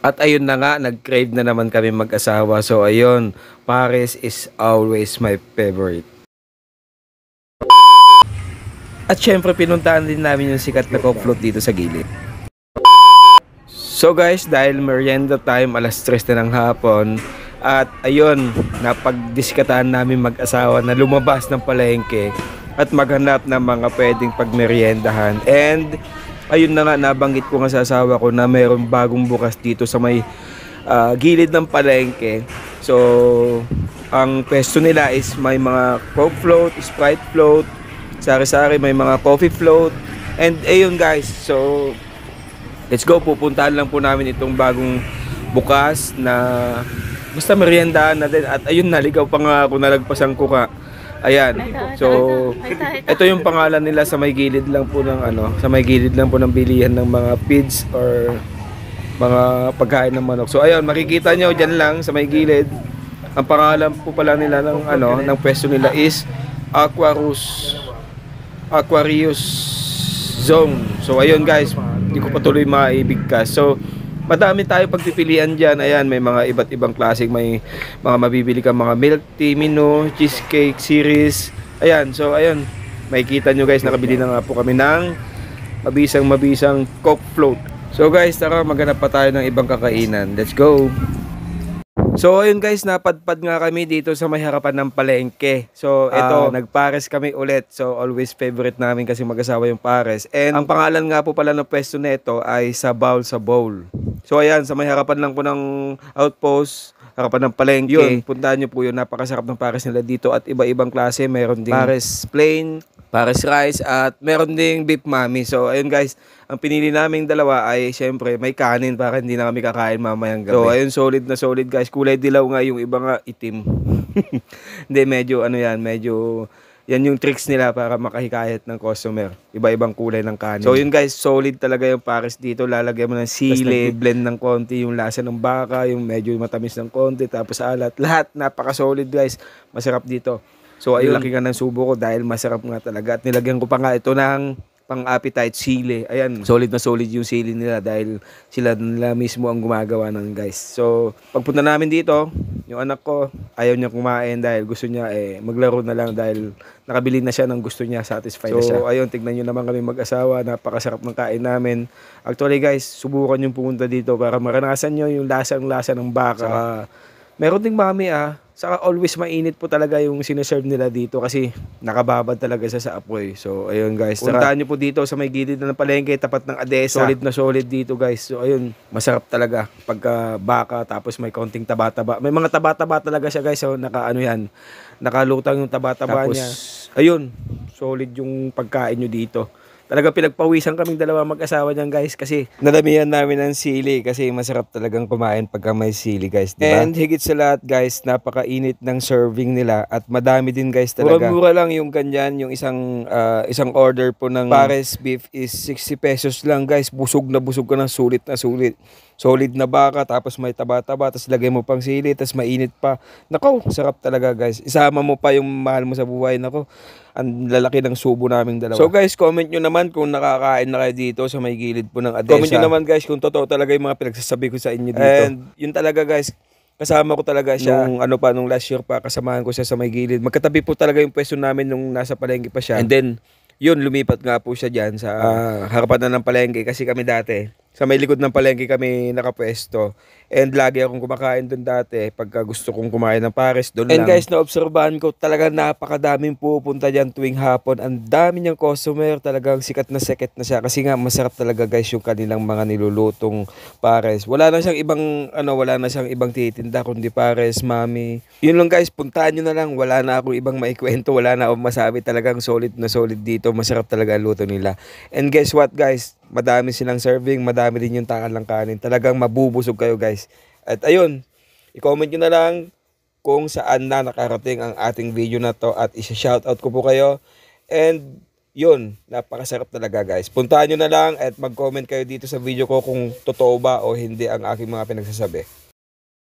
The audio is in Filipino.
At ayun na nga, nag-crave na naman kami mag-asawa. So ayun, Pares is always my favorite. At syempre pinuntahan din namin yung sikat na coke float dito sa gilid. So guys, dahil merienda time, alas 3 na ng hapon. At ayun, napagdiskatahan namin mag-asawa na lumabas ng palengke at maghanap ng mga pwedeng pagmeriendahan. And ayun na nga, nabanggit ko nga sa asawa ko na mayroong bagong bukas dito sa may gilid ng palengke. So ang pwesto nila is may mga coke float, Sprite float, sari-sari, may mga coffee float. And ayun guys, so let's go, pupuntahan lang po namin itong bagong bukas na basta meriendahan na din. At ayun, naligaw pa nga ako, nalagpasan ko ka. Ayan. So ito yung pangalan nila sa may gilid lang po ng sa may gilid lang po ng bilihan ng mga feeds or mga pagkain ng manok. So ayun, makikita nyo dyan lang sa may gilid. Ang pangalan po pala nila ng ng pwesto nila is Aquarius Zone. So ayun guys, hindi ko patuloy maibigkas. So madami tayo pagpipilian dyan. Ayan, may mga iba't ibang klaseng, may mga mabibili ka mga milk tea, mino, cheesecake series. Ayan, so ayun, makikita nyo guys, nakabili na nga po kami ng mabisang coke float. So guys, tara, maghanap pa tayo ng ibang kakainan. Let's go! So ayun guys, napadpad nga kami dito sa may harapan ng palengke. So ito, nagpares kami ulit. So always favorite namin kasi mag-asawa yung pares. And ang pangalan nga po pala ng pwesto nito ay Sabaw sa Bowl. So ayan, sa may harapan lang po ng outpost, harapan ng palengke. Yun, puntahan nyo po yun. Napakasarap ng pares nila dito at iba-ibang klase. Meron ding pares plain, pares rice, at meron ding beef mami. So ayun guys, ang pinili naming dalawa ay syempre may kanin para hindi na kami kakain mamayang gabi. So ayun, solid na solid guys. Kulay dilaw nga, yung iba nga itim. Hindi, medyo medyo yan yung tricks nila para makahikayat ng customer. Iba-ibang kulay ng kanin. So yun guys, solid talaga yung pares dito. Lalagyan mo ng sili, blend ng konti yung lasa ng baka, yung medyo matamis ng konti, tapos alat. Lahat napaka-solid guys. Masarap dito. So ayun, laki nga ng subo ko dahil masarap nga talaga. At nilagyan ko pa nga ito ng pang-appetite sili. Ayan, solid na solid yung sili nila dahil sila nila mismo ang gumagawa ng guys. So pagpunta namin dito, yung anak ko ayaw niya kumain dahil gusto niya maglaro na lang dahil nakabili na siya ng gusto niya, satisfied na siya. So ayun, tignan nyo naman kami mag-asawa, napakasarap ng kain namin. Actually guys, subukan yung pumunta dito para maranasan nyo yung lasang-lasa ng baka. Saka, meron ding mami saka always mainit po talaga yung sineserve nila dito kasi nakababad talaga siya sa apoy. So ayun guys, puntahan nyo po dito sa may gilid na ng palengke, tapat ng Adesa. Solid na solid dito guys. So ayun, masarap talaga pagka baka, tapos may konting taba-taba. May mga taba-taba talaga siya guys. So nakalutang yung taba-taba niya. Ayun, solid yung pagkain nyo dito. Talaga pinagpawisan kaming dalawa mag-asawa niyan guys kasi nadamihan namin ng sili kasi masarap talagang kumain pagka may sili guys, diba? And higit sa lahat guys, napakainit ng serving nila at madami din guys talaga. Mura lang yung ganyan, yung isang order po ng pares beef is 60 pesos lang guys. Busog na ka ng sulit na sulit. Solid na baka, tapos may taba-taba, tapos lagay mo pang sili, tapos mainit pa. Nako, sarap talaga guys. Isama mo pa yung mahal mo sa buhay. Nako, ang lalaki ng subo naming dalawa. So guys, comment nyo naman kung nakakain na kayo dito sa may gilid po ng Adesa. Comment nyo naman guys kung totoo talaga yung mga pinagsasabi ko sa inyo dito. And yun talaga guys, kasama ko talaga siya nung last year pa, kasamahan ko siya sa may gilid. Magkatabi po talaga yung pwesto namin nung nasa palengke pa siya. And then yun, lumipat nga po siya dyan sa harapan na ng palengke kasi kami dati sa may likod ng palengke kami nakapwesto. And lagi akong kumakain doon dati pagka gusto kong kumain ng pares doon lang. And guys, naobserbahan ko talaga napakadaming pupunta dyan tuwing hapon. Ang dami niyang customer, talagang sikat na siya kasi nga masarap talaga guys yung kanilang mga nilulutong pares. Wala na siyang ibang titinda kundi pares, mami. Yun lang guys, puntahan nyo na lang. Wala na akong ibang maikwento, wala na akong masabi. Talagang solid na solid dito. Masarap talaga ang luto nila. And guess what guys? Madami silang serving, madami din yung takal ng kanin. Talagang mabubusog kayo guys. At ayun, i-comment nyo na lang kung saan na nakarating ang ating video na to at isa-shoutout ko po kayo. And yun, napakasarap talaga guys. Puntahan nyo na lang at mag-comment kayo dito sa video ko kung totoo ba o hindi ang aking mga pinagsasabi.